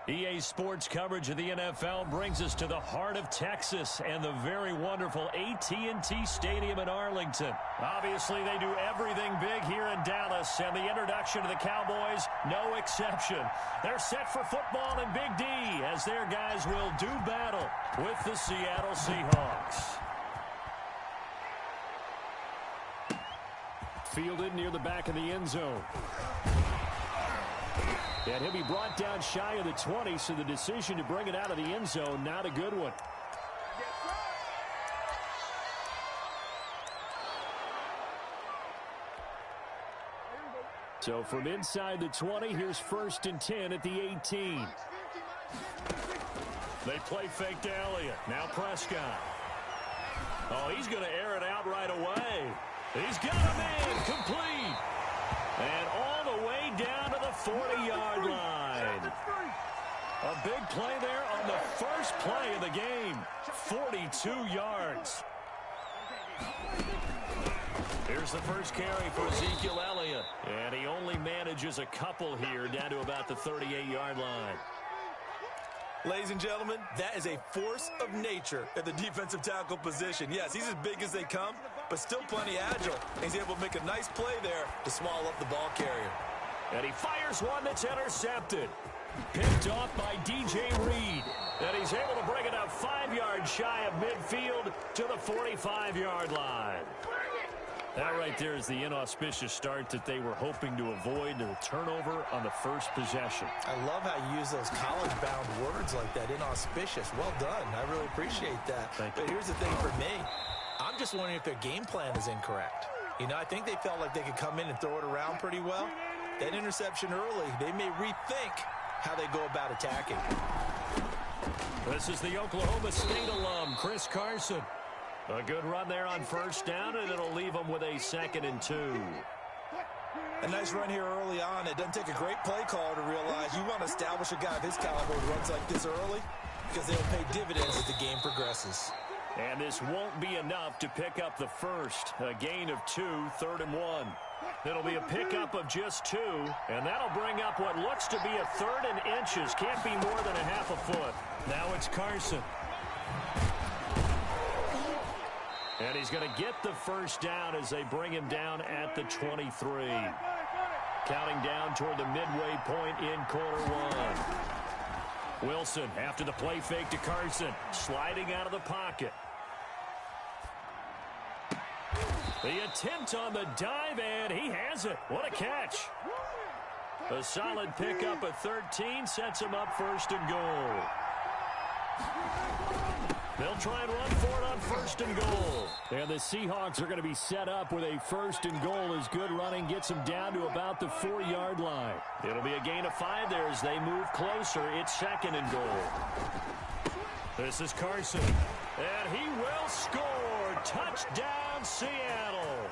EA Sports coverage of the NFL brings us to the heart of Texas and the very wonderful AT&T Stadium in Arlington. Obviously, they do everything big here in Dallas, and the introduction to the Cowboys, no exception. They're set for football in Big D as their guys will do battle with the Seattle Seahawks. Fielded near the back of the end zone. And he'll be brought down shy of the 20, so the decision to bring it out of the end zone, not a good one. So from inside the 20, here's 1st and 10 at the 18. They play fake to Elliott. Now Prescott. Oh, he's going to air it out right away. He's got him in, complete. And all the way down to the 40-yard line. A big play there on the first play of the game. 42 yards. Here's the first carry for Ezekiel Elliott. And he only manages a couple here down to about the 38-yard line. Ladies and gentlemen, that is a force of nature at the defensive tackle position. Yes, he's as big as they come, but still plenty agile. He's able to make a nice play there to swallow up the ball carrier. And he fires one that's intercepted. Picked off by DJ Reed. And he's able to bring it up 5 yards shy of midfield to the 45-yard line. That right there is the inauspicious start that they were hoping to avoid, the turnover on the first possession. I love how you use those college-bound words like that, inauspicious. Well done. I really appreciate that. But here's the thing for me. I'm just wondering if their game plan is incorrect. You know, I think they felt like they could come in and throw it around pretty well. That interception early, they may rethink how they go about attacking. This is the Oklahoma State alum, Chris Carson. A good run there on first down, and it'll leave them with a 2nd and 2. A nice run here early on. It doesn't take a great play caller to realize you want to establish a guy of his caliber who runs like this early because they'll pay dividends as the game progresses. And this won't be enough to pick up the first. A gain of 2, 3rd and 1. It'll be a pickup of just 2, and that'll bring up what looks to be a 3rd and inches. Can't be more than a half a foot. Now it's Carson. And he's going to get the first down as they bring him down at the 23. Counting down toward the midway point in quarter 1. Wilson after the play fake to Carson. Sliding out of the pocket. The attempt on the dive, and he has it. What a catch. A solid pickup of 13 sets him up 1st and goal. They'll try and run for it on 1st and goal. And the Seahawks are going to be set up with a 1st and goal as good running gets them down to about the 4-yard line. It'll be a gain of 5 there as they move closer. It's 2nd and goal. This is Carson. And he will score. Touchdown, Seattle.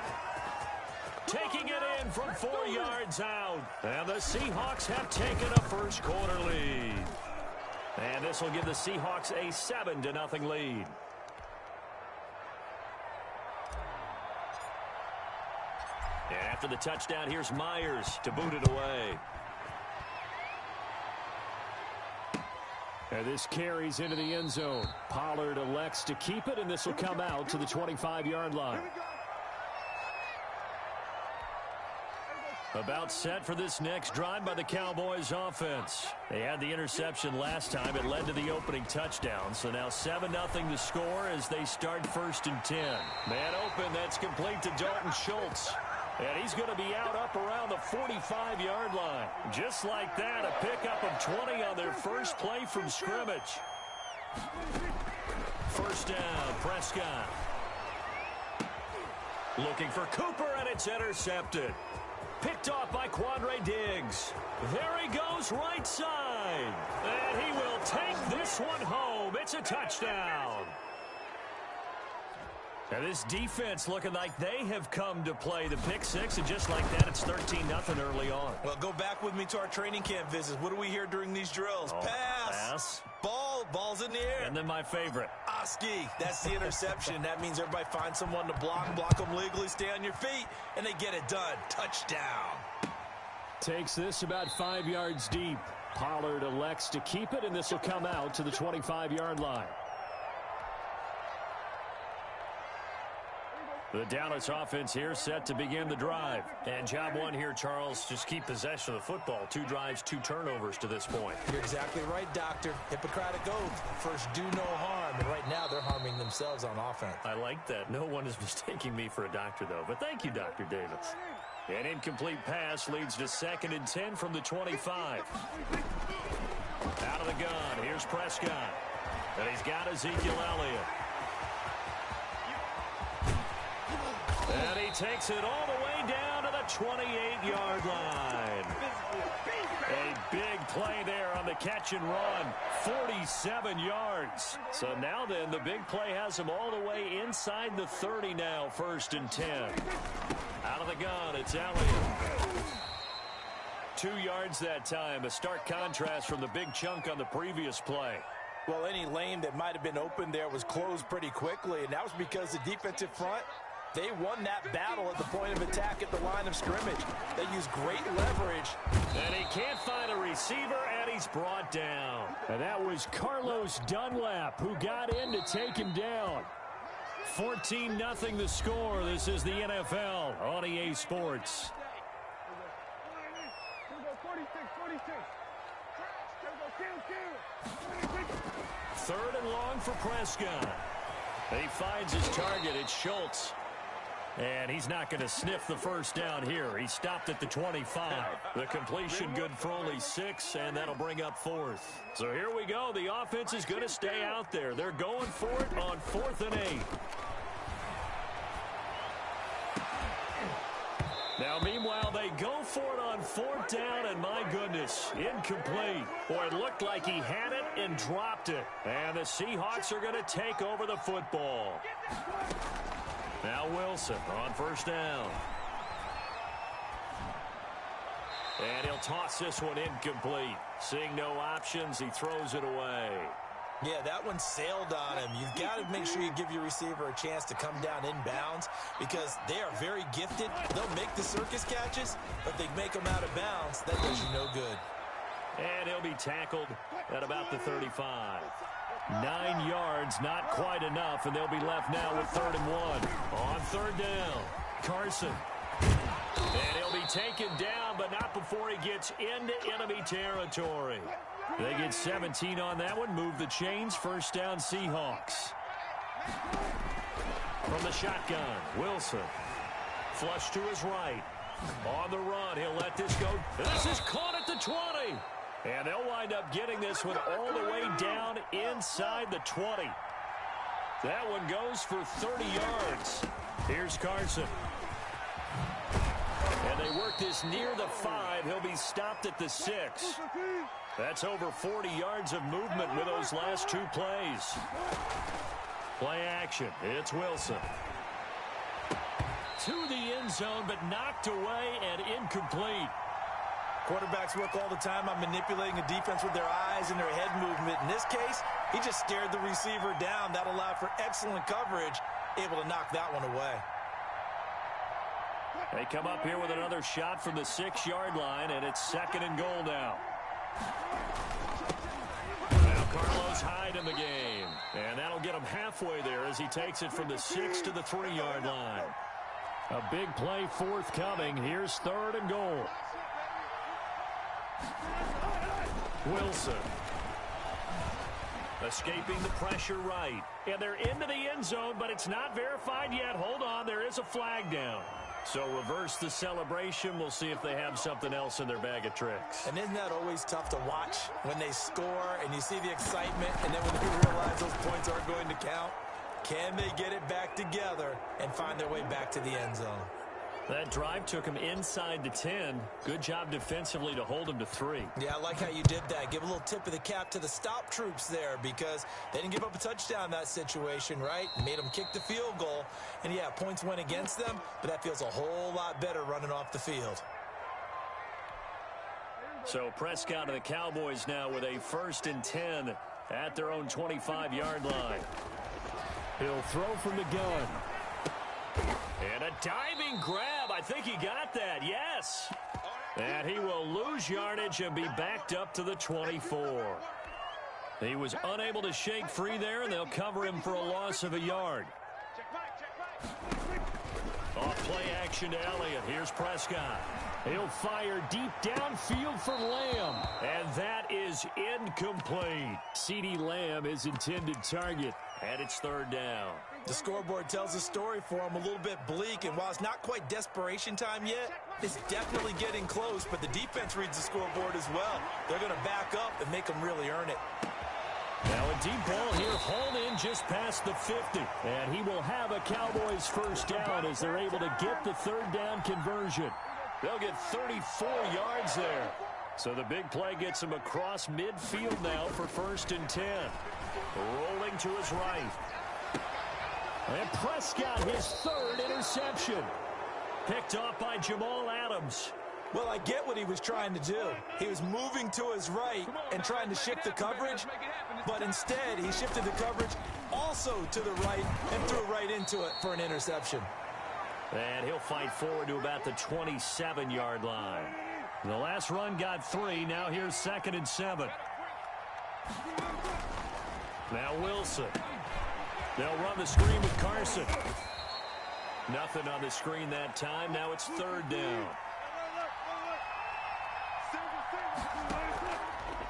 Taking it in from 4 yards out. And the Seahawks have taken a first quarter lead. And this will give the Seahawks a 7-0 lead. And after the touchdown, here's Myers to boot it away. And this carries into the end zone. Pollard elects to keep it, and this will come out to the 25-yard line. About set for this next drive by the Cowboys offense. They had the interception last time. It led to the opening touchdown. So now 7-0 the score as they start 1st and 10. Man open, that's complete to Dalton Schultz. And he's going to be out up around the 45-yard line. Just like that, a pickup of 20 on their first play from scrimmage. First down, Prescott. Looking for Cooper, and it's intercepted. Picked off by Quandre Diggs. There he goes, right side. And he will take this one home. It's a touchdown. And this defense looking like they have come to play. The pick 6, and just like that, it's 13-0 early on. Well, go back with me to our training camp visits. What do we hear during these drills? Pass. Ball's in the air. And then my favorite. Oski. That's the interception. That means everybody finds someone to block them legally, stay on your feet, and they get it done. Touchdown. Takes this about 5 yards deep. Pollard elects to keep it, and this will come out to the 25-yard line. The Dallas offense here set to begin the drive. And job 1 here, Charles, just keep possession of the football. 2 drives, 2 turnovers to this point. You're exactly right, Doctor. Hippocratic oath. First, do no harm. And right now, they're harming themselves on offense. I like that. No one is mistaking me for a doctor, though. But thank you, Dr. Davis. An incomplete pass leads to 2nd and 10 from the 25. Out of the gun, here's Prescott. And he's got Ezekiel Elliott. And he takes it all the way down to the 28-yard line. A big play there on the catch and run. 47 yards. So now then, the big play has him all the way inside the 30 now, 1st and 10. Out of the gun, it's Elliott. 2 yards that time. A stark contrast from the big chunk on the previous play. Well, any lane that might have been open there was closed pretty quickly, and that was because the defensive front, they won that battle at the point of attack at the line of scrimmage. They used great leverage. And he can't find a receiver, and he's brought down. And that was Carlos Dunlap who got in to take him down. 14-0 the score. This is the NFL on EA Sports. 3rd and long for Prescott. He finds his target. It's Schultz. And he's not going to sniff the first down here. He stopped at the 25. The completion good for only 6, and that'll bring up 4th. So here we go. The offense is going to stay out there. They're going for it on 4th and 8. Now, meanwhile, they go for it on 4th down, and my goodness, incomplete. Boy, it looked like he had it and dropped it. And the Seahawks are going to take over the football. Now Wilson on 1st down. And he'll toss this one incomplete. Seeing no options, he throws it away. Yeah, that one sailed on him. You've got to make sure you give your receiver a chance to come down inbounds because they are very gifted. They'll make the circus catches, but if they make them out of bounds, that does you no good. And he'll be tackled at about the 35. 9 yards, not quite enough, and they'll be left now with 3rd and 1. On 3rd down, Carson. And he'll be taken down, but not before he gets into enemy territory. They get 17 on that one, move the chains, 1st down Seahawks. From the shotgun, Wilson. Flush to his right. On the run, he'll let this go. This is caught at the 20. And they'll wind up getting this one all the way down inside the 20. That one goes for 30 yards. Here's Carson. And they work this near the 5. He'll be stopped at the 6. That's over 40 yards of movement with those last 2 plays. Play action. It's Wilson. To the end zone, but knocked away and incomplete. Quarterbacks work all the time on manipulating a defense with their eyes and their head movement. In this case, he just stared the receiver down. That allowed for excellent coverage, able to knock that one away. They come up here with another shot from the 6-yard line, and it's 2nd and goal now. Now Carlos Hyde in the game, and that'll get him halfway there as he takes it from the 6 to the 3-yard line. A big play forthcoming. Here's 3rd and goal. Wilson. Escaping the pressure right. And they're into the end zone, but it's not verified yet. Hold on, there is a flag down. So reverse the celebration. We'll see if they have something else in their bag of tricks. And isn't that always tough to watch when they score and you see the excitement and then when they realize those points aren't going to count? Can they get it back together and find their way back to the end zone? That drive took him inside the 10. Good job defensively to hold him to 3. Yeah, I like how you did that. Give a little tip of the cap to the stop troops there because they didn't give up a touchdown in that situation, right? Made them kick the field goal. And, yeah, points went against them, but that feels a whole lot better running off the field. So Prescott and the Cowboys now with a 1st and 10 at their own 25-yard line. He'll throw from the gun. And a diving grab. I think he got that. Yes. And he will lose yardage and be backed up to the 24. He was unable to shake free there, and they'll cover him for a loss of a yard. Off play action to Elliott. Here's Prescott. He'll fire deep downfield for Lamb. And that is incomplete. CeeDee Lamb, his intended target. And it's 3rd down. The scoreboard tells a story for him, a little bit bleak, and while it's not quite desperation time yet, it's definitely getting close, but the defense reads the scoreboard as well. They're going to back up and make them really earn it. Now a deep ball here, hauled in just past the 50, and he will have a Cowboys 1st down as they're able to get the 3rd down conversion. They'll get 34 yards there. So the big play gets him across midfield now for 1st and 10. Rolling to his right. And Prescott, his 3rd interception. Picked off by Jamal Adams. Well, I get what he was trying to do. He was moving to his right and trying to shift the coverage, but instead he shifted the coverage also to the right and threw right into it for an interception. And he'll fight forward to about the 27-yard line. The last run got 3. Now here's 2nd and 7. Now Wilson. They'll run the screen with Carson. Nothing on the screen that time. Now it's 3rd down.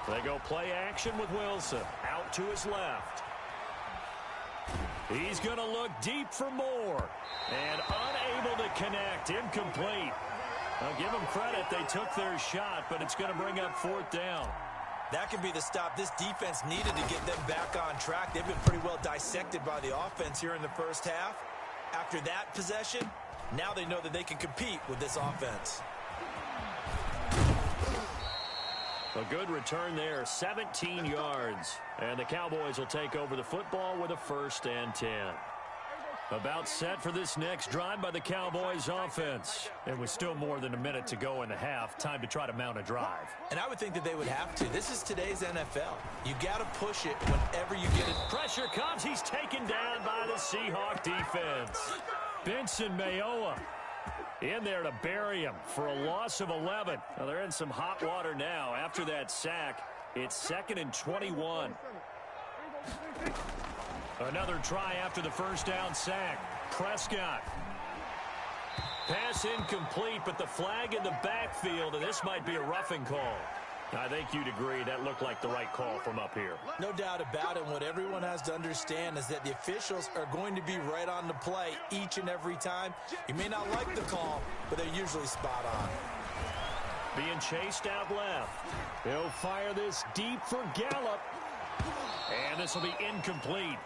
They go play action with Wilson. Out to his left. He's going to look deep for more. And unable to connect. Incomplete. I'll give them credit. They took their shot, but it's going to bring up 4th down. That could be the stop this defense needed to get them back on track. They've been pretty well dissected by the offense here in the 1st half. After that possession, now they know that they can compete with this offense. A good return there, 17 yards. And the Cowboys will take over the football with a 1st and 10. About set for this next drive by the Cowboys offense. And with still more than a minute to go in the half, time to try to mount a drive. And I would think that they would have to. This is today's NFL. You got to push it whenever you get it. Pressure comes. He's taken down by the Seahawk defense. Benson Mayowa in there to bury him for a loss of 11. Well, they're in some hot water now. After that sack, it's 2nd and 21. Another try after the first down sack. Prescott. Pass incomplete, but the flag in the backfield, and this might be a roughing call. I think you'd agree that looked like the right call from up here. No doubt about it. What everyone has to understand is that the officials are going to be right on the play each and every time. You may not like the call, but they're usually spot on. Being chased out left. He'll fire this deep for Gallup. And this will be incomplete.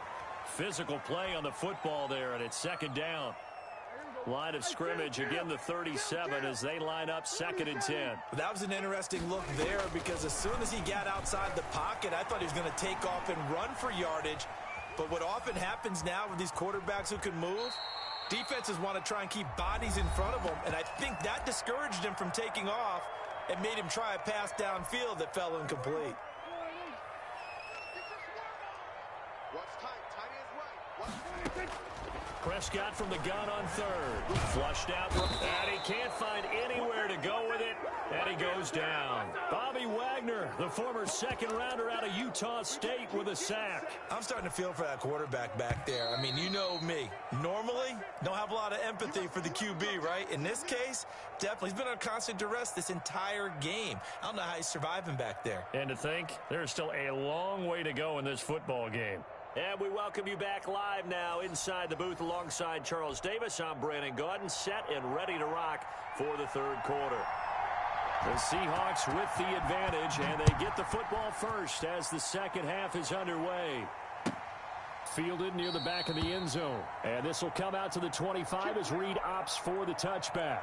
Physical play on the football there, and it's 2nd down. Line of scrimmage, again the 37 as they line up 2nd and 10. That was an interesting look there because as soon as he got outside the pocket, I thought he was going to take off and run for yardage. But what often happens now with these quarterbacks who can move, defenses want to try and keep bodies in front of them, and I think that discouraged him from taking off and made him try a pass downfield that fell incomplete. Prescott from the gun on 3rd. Flushed out, and he can't find anywhere to go with it, and he goes down. Bobby Wagner, the former 2nd-rounder out of Utah State, with a sack. I'm starting to feel for that quarterback back there. I mean, you know me. Normally, don't have a lot of empathy for the QB, right? In this case, definitely. He's been on constant duress this entire game. I don't know how he's surviving back there. And to think, there's still a long way to go in this football game. And we welcome you back live now inside the booth alongside Charles Davis. I'm Brandon Gaudin, set and ready to rock for the 3rd quarter. The Seahawks with the advantage, and they get the football first as the second half is underway. Fielded near the back of the end zone. And this will come out to the 25 as Reed opts for the touchback.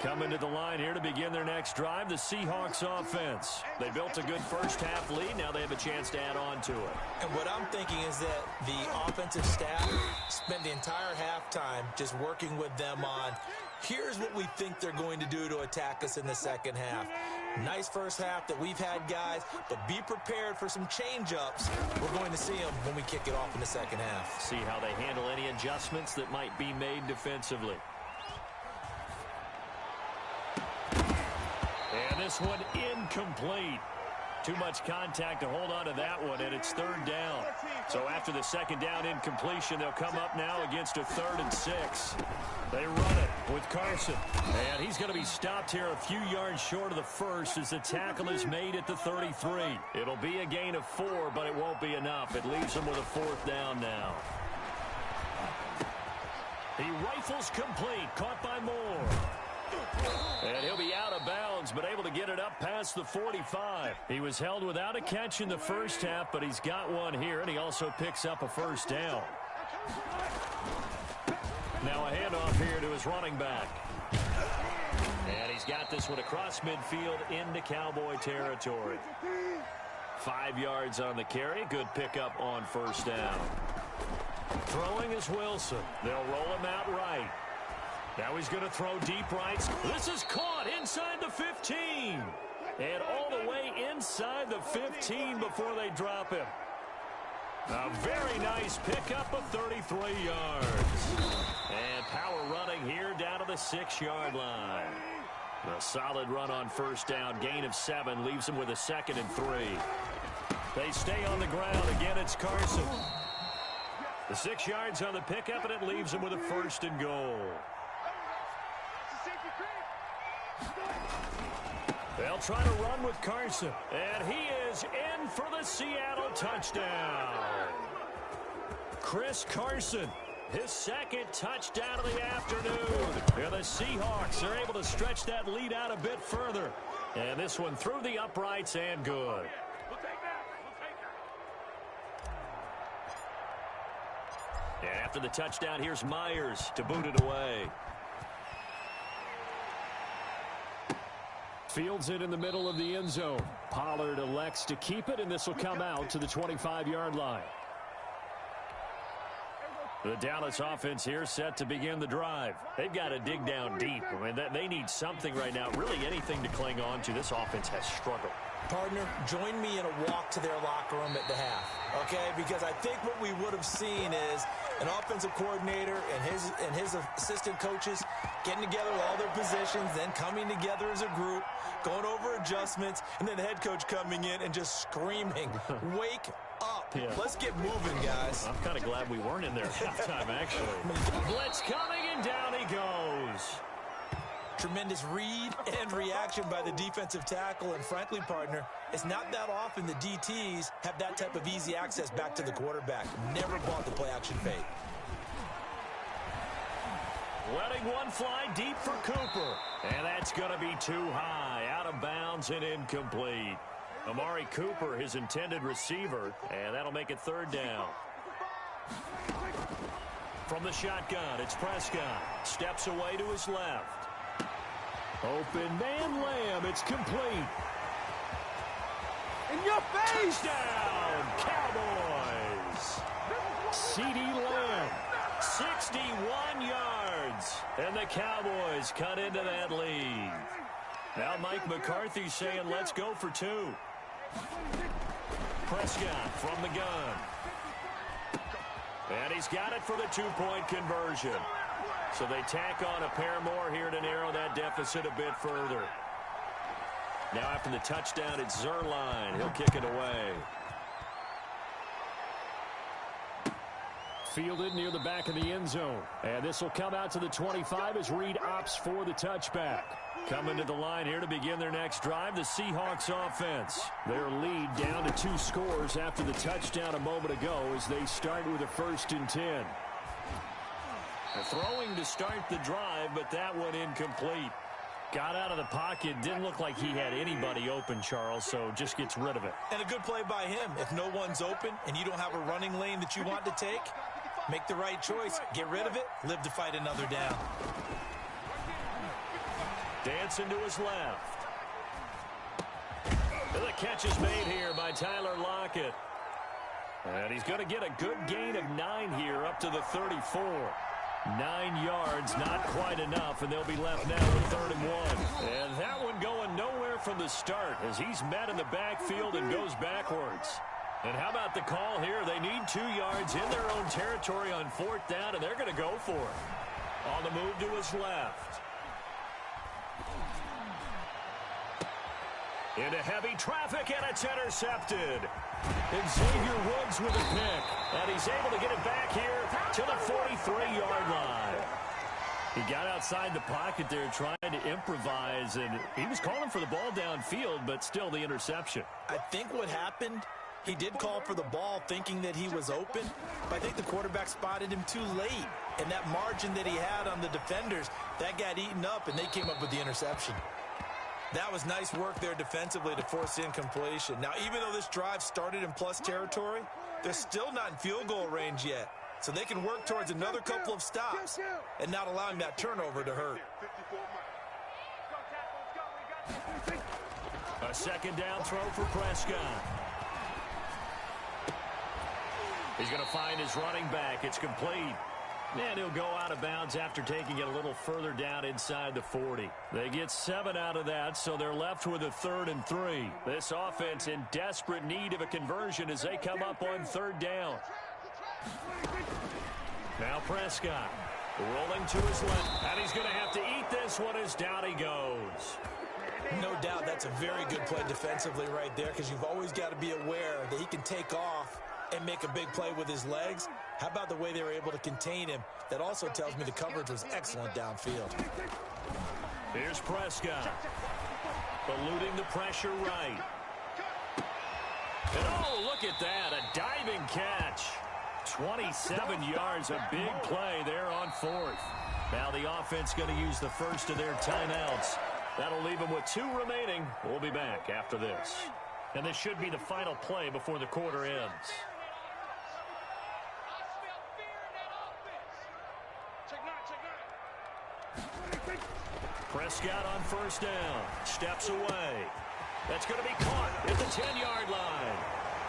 Coming to the line here to begin their next drive, the Seahawks offense. They built a good first half lead. Now they have a chance to add on to it. And what I'm thinking is that the offensive staff spent the entire halftime just working with them on, here's what we think they're going to do to attack us in the second half. Nice first half that we've had, guys, but be prepared for some change-ups. We're going to see them when we kick it off in the second half. See how they handle any adjustments that might be made defensively. And this one incomplete. Too much contact to hold on to that one, and it's 3rd down. So after the 2nd down incompletion, they'll come up now against a 3rd and 6. They run it with Carson. And he's going to be stopped here a few yards short of the first as the tackle is made at the 33. It'll be a gain of 4, but it won't be enough. It leaves them with a 4th down now. He rifles complete, caught by Moore. And he'll be out of bounds, but able to get it up past the 45. He was held without a catch in the first half, but he's got one here, and he also picks up a 1st down. Now a handoff here to his running back. And he's got this one across midfield into Cowboy territory. 5 yards on the carry. Good pickup on 1st down. Throwing is Wilson. They'll roll him out right. Now he's going to throw deep right. This is caught inside the 15. And all the way inside the 15 before they drop him. A very nice pickup of 33 yards. And power running here down to the 6-yard line. A solid run on 1st down. Gain of 7 leaves him with a 2nd and 3. They stay on the ground. Again, it's Carson. The 6 yards on the pickup, and it leaves him with a 1st and goal. They'll try to run with Carson. And he is in for the Seattle touchdown. Chris Carson, his 2nd touchdown of the afternoon. And the Seahawks are able to stretch that lead out a bit further. And this one through the uprights and good. And after the touchdown, here's Myers to boot it away. Fields it in the middle of the end zone. Pollard elects to keep it, and this will come out to the 25-yard line. The Dallas offense here set to begin the drive. They've got to dig down deep. I mean, they need something right now, really anything to cling on to. This offense has struggled. Partner, join me in a walk to their locker room at the half, okay? Because I think what we would have seen is an offensive coordinator and his assistant coaches getting together with all their positions, then coming together as a group, going over adjustments, and then the head coach coming in and just screaming, wake up. Yeah. Let's get moving, guys. I'm kind of glad we weren't in there at halftime, actually. Blitz coming, and down he goes. Tremendous read and reaction by the defensive tackle, and frankly, partner, it's not that often the DTs have that type of easy access back to the quarterback. Never bought the play-action fake. Letting one fly deep for Cooper, and that's going to be too high, out of bounds and incomplete. Amari Cooper, his intended receiver, and that'll make it third down. From the shotgun, it's Prescott. Steps away to his left. Open man, Lamb. It's complete. In your face! Touchdown, Cowboys. C.D. Lamb, 61 yards. And the Cowboys cut into that lead. Now Mike McCarthy saying, let's go for two. Prescott from the gun. And he's got it for the two-point conversion. So they tack on a pair more here to narrow that deficit a bit further. Now after the touchdown, it's Zerline. He'll kick it away. Fielded near the back of the end zone. And this will come out to the 25 as Reed opts for the touchback. Coming to the line here to begin their next drive, the Seahawks offense. Their lead down to 2 scores after the touchdown a moment ago as they start with a 1st and 10. Throwing to start the drive, but that one incomplete. Got out of the pocket. Didn't look like he had anybody open, Charles, so just gets rid of it. And a good play by him. If no one's open and you don't have a running lane that you want to take, make the right choice. Get rid of it. Live to fight another down. Dancing to his left. And the catch is made here by Tyler Lockett. And he's going to get a good gain of 9 here up to the 34. 9 yards, not quite enough, and they'll be left now with 3rd and 1. And that one going nowhere from the start as he's met in the backfield and goes backwards. And how about the call here? They need 2 yards in their own territory on 4th down, and they're going to go for it. On the move to his left. Into heavy traffic, and it's intercepted. And Xavier Woods with a pick. And he's able to get it back here to the 43-yard line. He got outside the pocket there trying to improvise, and he was calling for the ball downfield, but still the interception. I think what happened, he did call for the ball thinking that he was open, but I think the quarterback spotted him too late. And that margin that he had on the defenders, that got eaten up, and they came up with the interception. That was nice work there defensively to force incompletion. Now, even though this drive started in plus territory, they're still not in field goal range yet. So they can work towards another couple of stops and not allowing that turnover to hurt. A 2nd down throw for Prescott. He's going to find his running back. It's complete. And he'll go out of bounds after taking it a little further down inside the 40. They get 7 out of that, so they're left with a 3rd and 3. This offense in desperate need of a conversion as they come up on 3rd down. Now Prescott rolling to his left, and he's going to have to eat this one as down he goes. No doubt that's a very good play defensively right there, because you've always got to be aware that he can take off and make a big play with his legs. How about the way they were able to contain him? That also tells me the coverage was excellent downfield. Here's Prescott. Eluding the pressure right. And oh, look at that. A diving catch. 27 yards, a big play there on 4th. Now the offense going to use the first of their timeouts. That'll leave them with 2 remaining. We'll be back after this. And this should be the final play before the quarter ends. Prescott on 1st down. Steps away. That's going to be caught at the 10-yard line.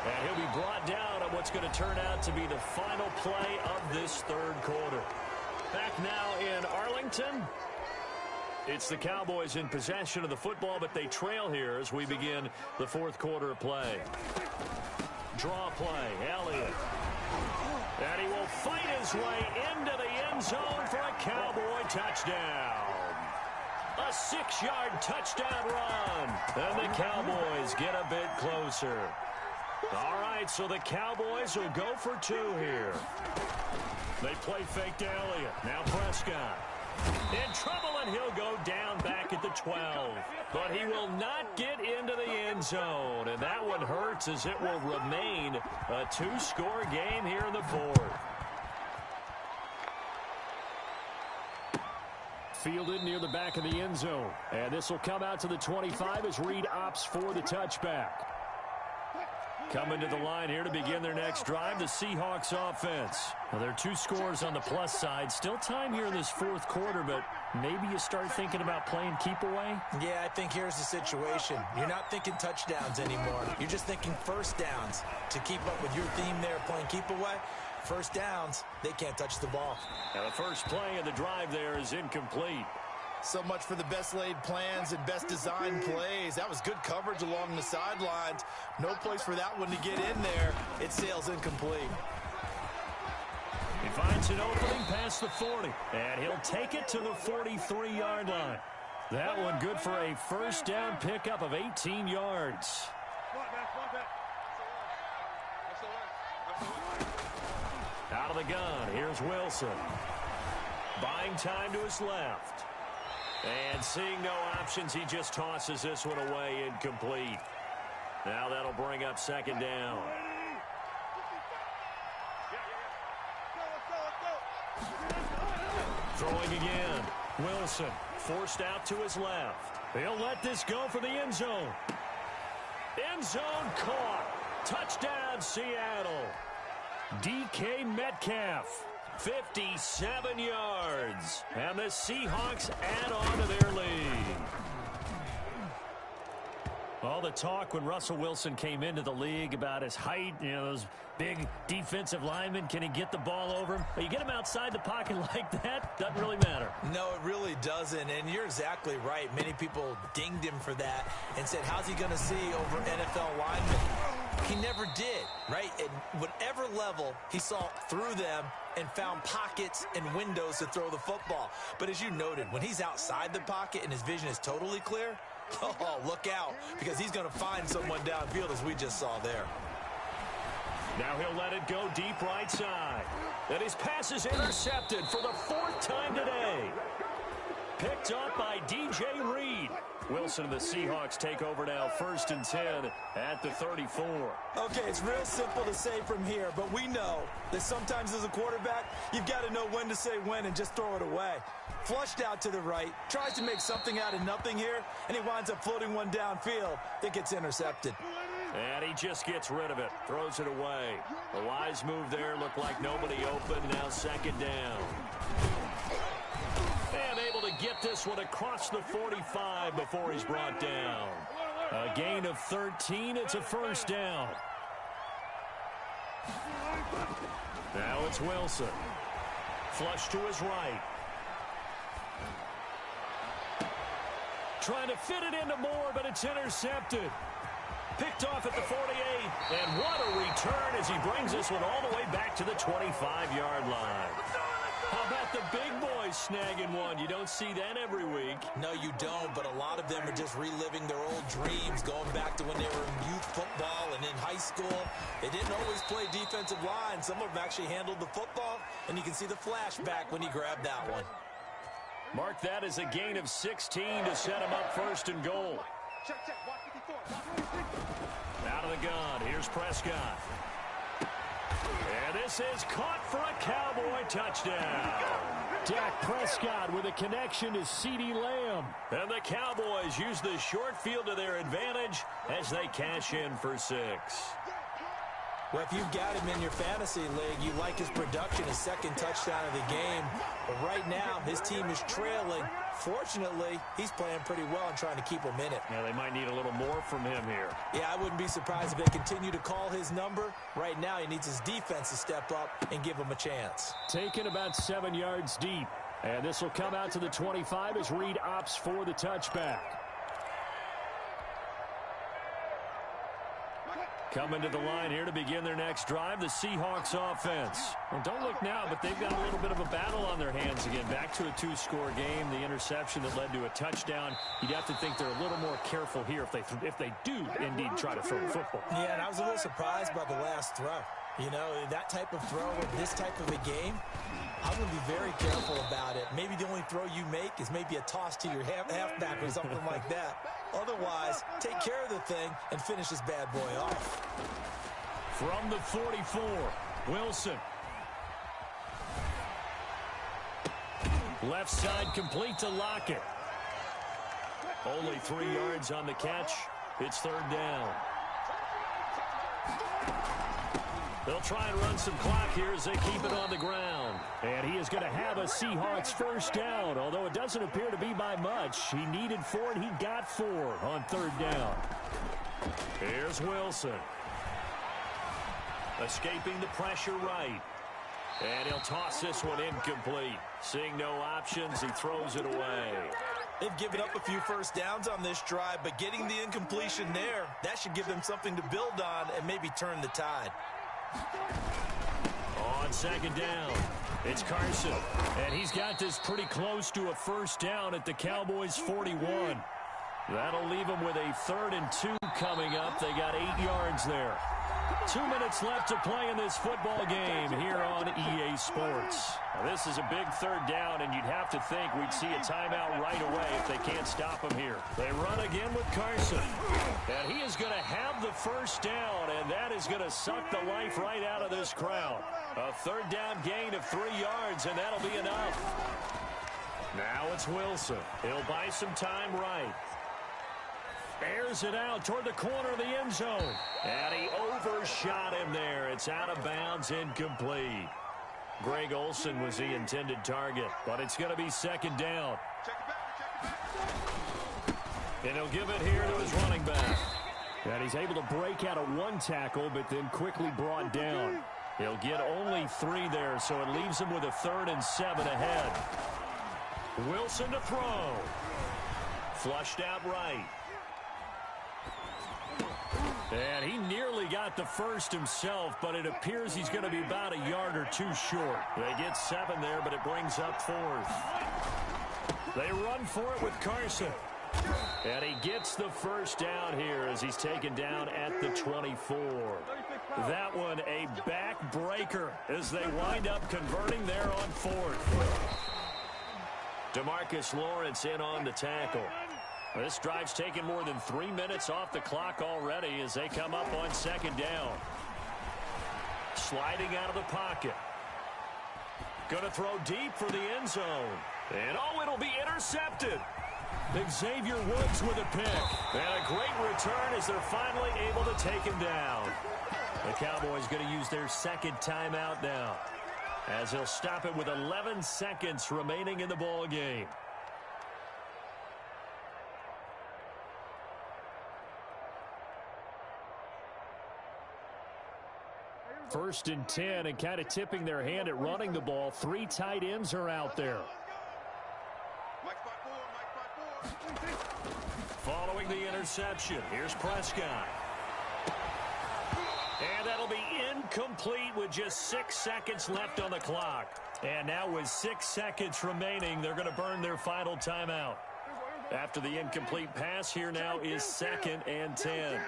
And he'll be brought down on what's going to turn out to be the final play of this third quarter. Back now in Arlington. It's the Cowboys in possession of the football, but they trail here as we begin the fourth quarter of play. Draw play, Elliott. And he will fight his way into the end zone for a Cowboy touchdown. A 6-yard touchdown run. And the Cowboys get a bit closer. All right, so the Cowboys will go for 2 here. They play fake to Elliott. Now Prescott. In trouble, and he'll go down back at the 12. But he will not get into the end zone. And that one hurts as it will remain a 2-score game here in the fourth. Fielded near the back of the end zone. And this will come out to the 25 as Reed opts for the touchback. Coming to the line here to begin their next drive, the Seahawks offense. Well, there are 2 scores on the plus side. Still time here in this fourth quarter, but maybe you start thinking about playing keep away? Yeah, I think here's the situation. You're not thinking touchdowns anymore. You're just thinking first downs. To keep up with your theme there, playing keep away, first downs, they can't touch the ball. Now the first play of the drive there is incomplete. So much for the best laid plans and best designed plays. That was good coverage along the sidelines. No place for that one to get in there. It sails incomplete. He finds an opening past the 40, and he'll take it to the 43-yard line. That one good for a first down pickup of 18 yards. Out of the gun, here's Wilson. Buying time to his left. And seeing no options, he just tosses this one away incomplete. Now that'll bring up second down. Throwing again. Wilson forced out to his left. He'll let this go for the end zone. End zone caught. Touchdown, Seattle. DK Metcalf. 57 yards. And the Seahawks add on to their lead. All the talk when Russell Wilson came into the league about his height, you know, those big defensive linemen, can he get the ball over him? You get him outside the pocket like that, doesn't really matter. No, it really doesn't, and you're exactly right. Many people dinged him for that and said, how's he going to see over NFL linemen? He never did, right? At whatever level, he saw through them and found pockets and windows to throw the football. But as you noted, when he's outside the pocket and his vision is totally clear, oh, look out, because he's going to find someone downfield, as we just saw there. Now he'll let it go deep right side. And his pass is intercepted for the 4th time today. Picked up by DJ Reed. Wilson and the Seahawks take over now, 1st and 10 at the 34. Okay, it's real simple to say from here, but we know that sometimes as a quarterback, you've got to know when to say when and just throw it away. Flushed out to the right, tries to make something out of nothing here, and he winds up floating one downfield that gets intercepted. And he just gets rid of it, throws it away. A wise move there, looked like nobody open, now 2nd down. And able to get this one across the 45 before he's brought down. A gain of 13, it's a 1st down. Now it's Wilson. Flush to his right. Trying to fit it into Moore, but it's intercepted. Picked off at the 48, and what a return as he brings this one all the way back to the 25-yard line. How about the big boys snagging one? You don't see that every week. No, you don't, but a lot of them are just reliving their old dreams, going back to when they were in youth football and in high school. They didn't always play defensive line. Some of them actually handled the football, and you can see the flashback when he grabbed that one. Mark that as a gain of 16 to set him up 1st and goal. Out of the gun, here's Prescott. And this is caught for a Cowboy touchdown. Dak Prescott with a connection to CeeDee Lamb. And the Cowboys use the short field to their advantage as they cash in for 6. Well, if you've got him in your fantasy league, you like his production, his second touchdown of the game. But right now, his team is trailing. Fortunately, he's playing pretty well and trying to keep him in it. Yeah, they might need a little more from him here. Yeah, I wouldn't be surprised if they continue to call his number. Right now, he needs his defense to step up and give him a chance. Taken about 7 yards deep. And this will come out to the 25 as Reed opts for the touchback. Coming to the line here to begin their next drive, the Seahawks offense. Well, don't look now, but they've got a little bit of a battle on their hands again. Back to a 2-score game, the interception that led to a touchdown. You'd have to think they're a little more careful here if they do indeed try to throw the football. Yeah, and I was a little surprised by the last throw. You know, that type of throw in this type of a game, I'm going to be very careful about it. Maybe the only throw you make is maybe a toss to your halfback or something like that. Otherwise, take care of the thing and finish this bad boy off. From the 44, Wilson. Left side complete to Lockett. Only 3 yards on the catch. It's third down. They'll try and run some clock here as they keep it on the ground. And he is going to have a Seahawks first down, although it doesn't appear to be by much. He needed 4, and he got 4 on third down. Here's Wilson. Escaping the pressure right. And he'll toss this one incomplete. Seeing no options, he throws it away. They've given up a few first downs on this drive, but getting the incompletion there, that should give them something to build on and maybe turn the tide. On second down, it's Carson, and he's got this pretty close to a first down at the Cowboys' 41. That'll leave them with a 3rd and 2 coming up. They got 8 yards there. 2 minutes left to play in this football game here on EA Sports. Now, this is a big third down, and you'd have to think we'd see a timeout right away if they can't stop him here. They run again with Carson, and he is going to have the first down, and that is going to suck the life right out of this crowd. A third down gain of 3 yards, and that'll be enough. Now it's Wilson. He'll buy some time right. Airs it out toward the corner of the end zone. And he overshot him there. It's out of bounds, incomplete. Greg Olsen was the intended target, but it's going to be second down. And he'll give it here to his running back. And he's able to break out of 1 tackle, but then quickly brought down. He'll get only 3 there, so it leaves him with a 3rd and 7 ahead. Wilson to throw. Flushed out right. And he nearly got the first himself, but it appears he's going to be about a yard or 2 short. They get 7 there, but it brings up 4th. They run for it with Carson. And he gets the first down here as he's taken down at the 24. That one a backbreaker as they wind up converting there on 4th. DeMarcus Lawrence in on the tackle. This drive's taken more than 3 minutes off the clock already as they come up on second down. Sliding out of the pocket. Going to throw deep for the end zone. And oh, it'll be intercepted. Xavier Woods with a pick. And a great return as they're finally able to take him down. The Cowboys going to use their second timeout now, as he'll stop it with 11 seconds remaining in the ball game. First and 10, and kind of tipping their hand at running the ball. 3 tight ends are out there. Following the interception, here's Prescott. And that'll be incomplete with just 6 seconds left on the clock. And now with 6 seconds remaining, they're going to burn their final timeout. After the incomplete pass, here now is 2nd and 10.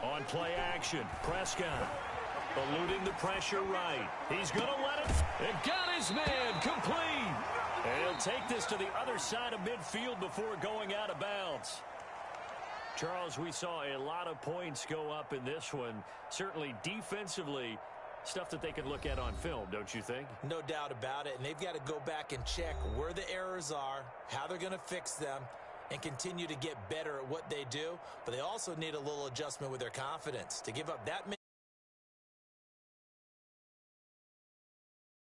On play action, Prescott eluding the pressure right. He's going to let it. It got his man complete. And he'll take this to the other side of midfield before going out of bounds. Charles, we saw a lot of points go up in this one. Certainly defensively, stuff that they can look at on film, don't you think? No doubt about it. And they've got to go back and check where the errors are, how they're going to fix them. and continue to get better at what they do, but they also need a little adjustment with their confidence. To give up that many